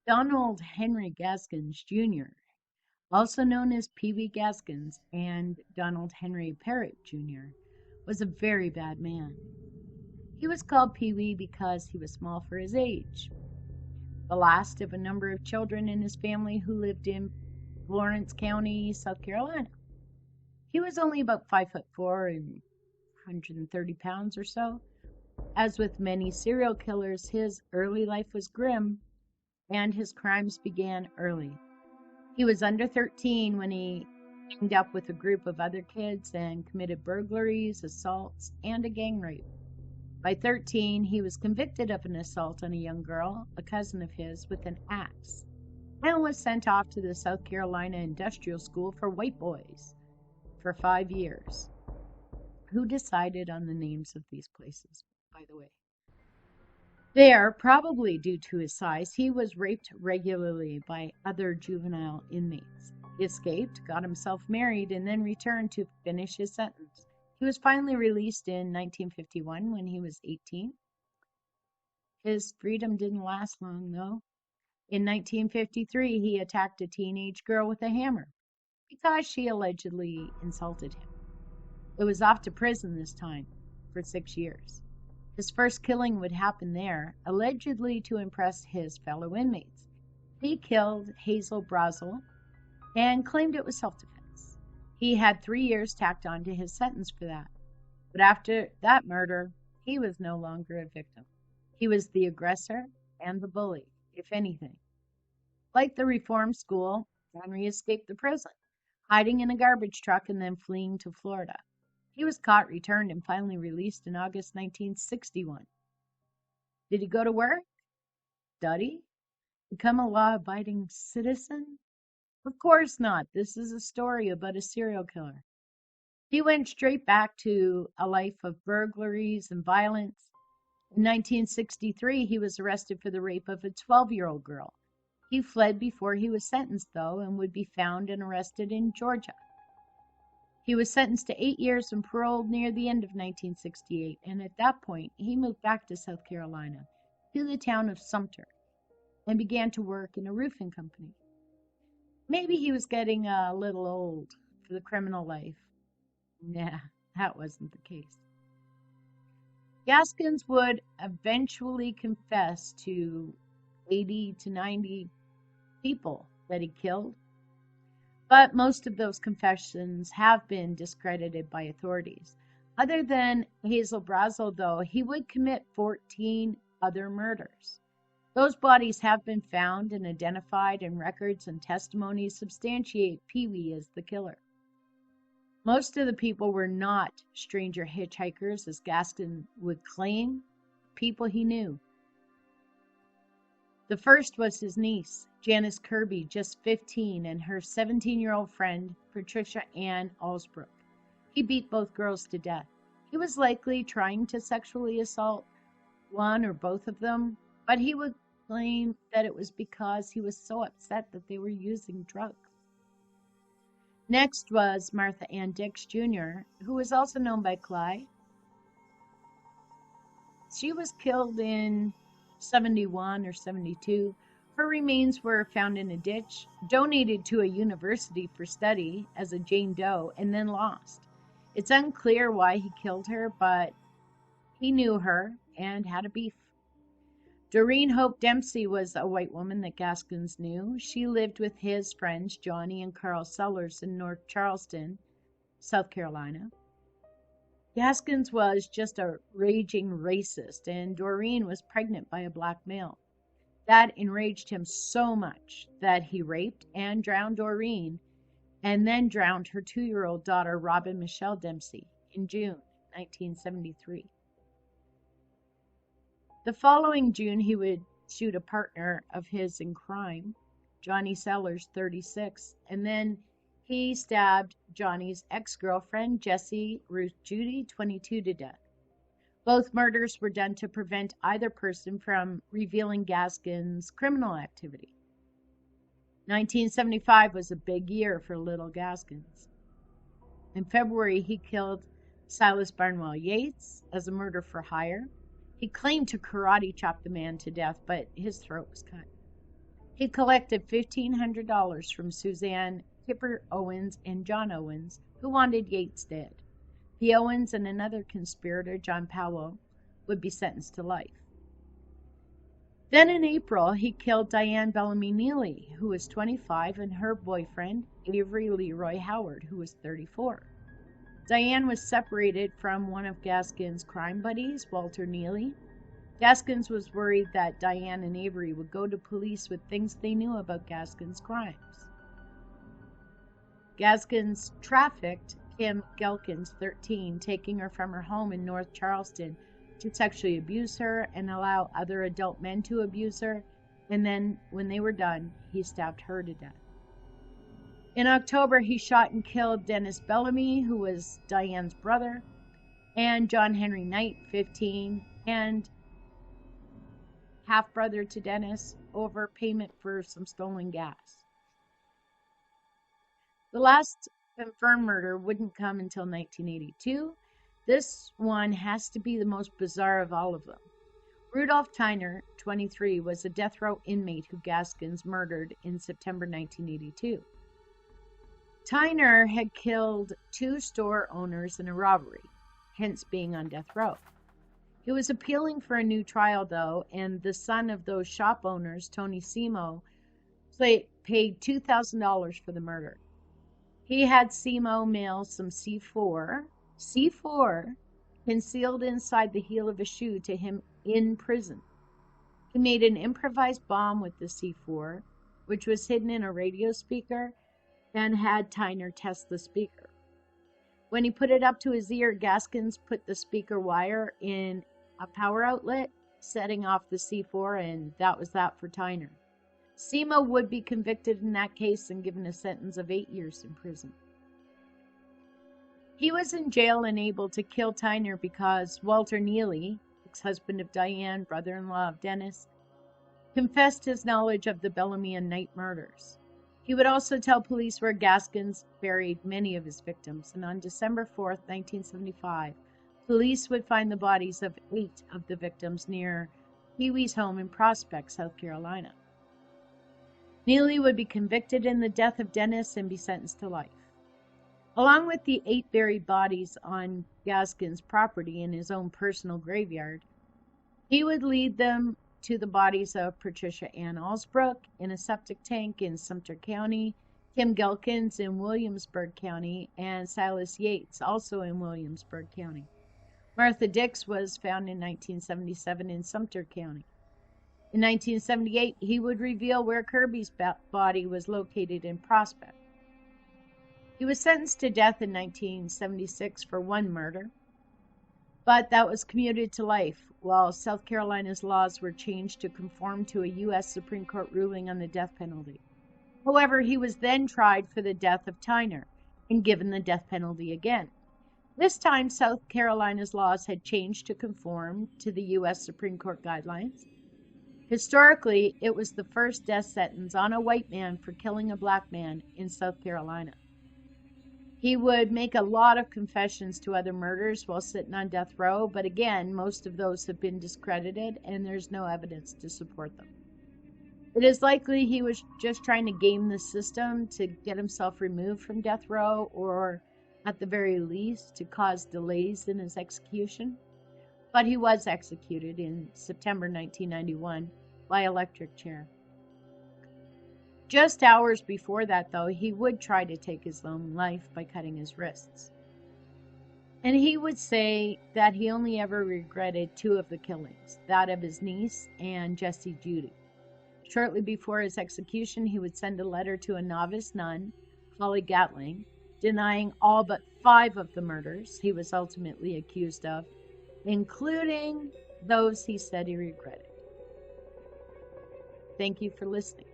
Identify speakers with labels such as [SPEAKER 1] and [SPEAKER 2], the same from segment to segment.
[SPEAKER 1] Donald Henry Gaskins Jr., also known as Pee Wee Gaskins and Donald Henry Parrott Jr., was a very bad man. He was called Pee Wee because he was small for his age, the last of a number of children in his family who lived in Florence County, South Carolina. He was only about 5'4" and 130 pounds or so. As with many serial killers, his early life was grim and his crimes began early. He was under 13 when he teamed up with a group of other kids and committed burglaries, assaults, and a gang rape. By 13, he was convicted of an assault on a young girl, a cousin of his, with an axe, and was sent off to the South Carolina Industrial School for White Boys for 5 years. Who decided on the names of these places, by the way? There, probably due to his size, he was raped regularly by other juvenile inmates. He escaped, got himself married, and then returned to finish his sentence. He was finally released in 1951 when he was 18. His freedom didn't last long, though. In 1953, he attacked a teenage girl with a hammer because she allegedly insulted him. It was off to prison this time for 6 years. His first killing would happen there, allegedly to impress his fellow inmates. He killed Hazel Brazel and claimed it was self defense. He had 3 years tacked on to his sentence for that. But after that murder, he was no longer a victim. He was the aggressor and the bully, if anything. Like the reform school, Henry escaped the prison, hiding in a garbage truck and then fleeing to Florida. He was caught, returned, and finally released in August 1961. Did he go to work? Study? Become a law abiding citizen? Of course not. This is a story about a serial killer. He went straight back to a life of burglaries and violence. In 1963, he was arrested for the rape of a 12-year-old girl. He fled before he was sentenced, though, and would be found and arrested in Georgia. He was sentenced to 8 years and paroled near the end of 1968, and at that point, he moved back to South Carolina, to the town of Sumter, and began to work in a roofing company. Maybe he was getting a little old for the criminal life. Nah, that wasn't the case. Gaskins would eventually confess to 80 to 90 people that he killed, but most of those confessions have been discredited by authorities. Other than Hazel Brazel, though, he would commit 14 other murders. Those bodies have been found and identified, and records and testimonies substantiate Pee Wee as the killer. Most of the people were not stranger hitchhikers, as Gaskin would claim, people he knew. The first was his niece, Janice Kirby, just 15, and her 17-year-old friend, Patricia Ann Alsbrook. He beat both girls to death. He was likely trying to sexually assault one or both of them, but he would claim that it was because he was so upset that they were using drugs. Next was Martha Ann Dix Jr., who was also known by Clyde. She was killed in 71 or 72. Her remains were found in a ditch, donated to a university for study as a Jane Doe, and then lost. It's unclear why he killed her, but he knew her and had a beef. Doreen Hope Dempsey was a white woman that Gaskins knew. She lived with his friends Johnny and Carl Sellers in North Charleston, South Carolina. Gaskins was just a raging racist, and Doreen was pregnant by a black male. That enraged him so much that he raped and drowned Doreen, and then drowned her 2-year-old daughter, Robin Michelle Dempsey, in June 1973. The following June, he would shoot a partner of his in crime, Johnny Sellers, 36, and then he stabbed Johnny's ex-girlfriend, Jessie Ruth Judy, 22, to death. Both murders were done to prevent either person from revealing Gaskin's criminal activity. 1975 was a big year for little Gaskins. In February, he killed Silas Barnwell Yates as a murder for hire. He claimed to karate chop the man to death, but his throat was cut. He collected $1,500 from Suzanne Kipper Owens and John Owens, who wanted Yates dead. P. Owens and another conspirator, John Powell, would be sentenced to life. Then in April, he killed Diane Bellamy Neely, who was 25, and her boyfriend, Avery Leroy Howard, who was 34. Diane was separated from one of Gaskin's crime buddies, Walter Neely. Gaskins was worried that Diane and Avery would go to police with things they knew about Gaskin's crimes. Gaskins trafficked Kim Gelkins, 13, taking her from her home in North Charleston to sexually abuse her and allow other adult men to abuse her, and then, when they were done, he stabbed her to death. In October, he shot and killed Dennis Bellamy, who was Diane's brother, and John Henry Knight, 15, and half-brother to Dennis, over payment for some stolen gas. The last confirmed murder wouldn't come until 1982. This one has to be the most bizarre of all of them. Rudolph Tyner, 23, was a death row inmate who Gaskins murdered in September 1982. Tyner had killed 2 store owners in a robbery, hence being on death row. He was appealing for a new trial, though, and the son of those shop owners, Tony Simo, paid $2,000 for the murder. He had Simo mail some C4 concealed inside the heel of a shoe to him in prison. He made an improvised bomb with the C4, which was hidden in a radio speaker, and had Tyner test the speaker. When he put it up to his ear, Gaskins put the speaker wire in a power outlet, setting off the C4, and that was that for Tyner. Simo would be convicted in that case and given a sentence of 8 years in prison. He was in jail and able to kill Tyner because Walter Neely, ex-husband of Diane, brother-in-law of Dennis, confessed his knowledge of the Bellamy and Knight murders. He would also tell police where Gaskins buried many of his victims, and on December 4, 1975, police would find the bodies of 8 of the victims near Pee Wee's home in Prospect, South Carolina. Neely would be convicted in the death of Dennis and be sentenced to life. Along with the 8 buried bodies on Gaskins' property in his own personal graveyard, he would lead them to the bodies of Patricia Ann Alsbrook in a septic tank in Sumter County, Kim Gelkins in Williamsburg County, and Silas Yates, also in Williamsburg County. Martha Dix was found in 1977 in Sumter County. In 1978, he would reveal where Kirby's body was located in Prospect. He was sentenced to death in 1976 for one murder, but that was commuted to life, while South Carolina's laws were changed to conform to a U.S. Supreme Court ruling on the death penalty. However, he was then tried for the death of Tyner and given the death penalty again. This time, South Carolina's laws had changed to conform to the U.S. Supreme Court guidelines. Historically, it was the first death sentence on a white man for killing a black man in South Carolina. He would make a lot of confessions to other murders while sitting on death row, but again, most of those have been discredited and there's no evidence to support them. It is likely he was just trying to game the system to get himself removed from death row, or at the very least to cause delays in his execution. But he was executed in September 1991 by electric chair. Just hours before that, though, he would try to take his own life by cutting his wrists. And he would say that he only ever regretted 2 of the killings, that of his niece and Jessie Judy. Shortly before his execution, he would send a letter to a novice nun, Holly Gatling, denying all but 5 of the murders he was ultimately accused of, including those he said he regretted. Thank you for listening.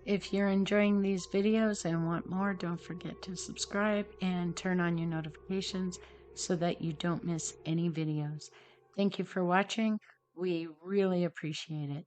[SPEAKER 1] If you're enjoying these videos and want more, don't forget to subscribe and turn on your notifications so that you don't miss any videos. Thank you for watching. We really appreciate it.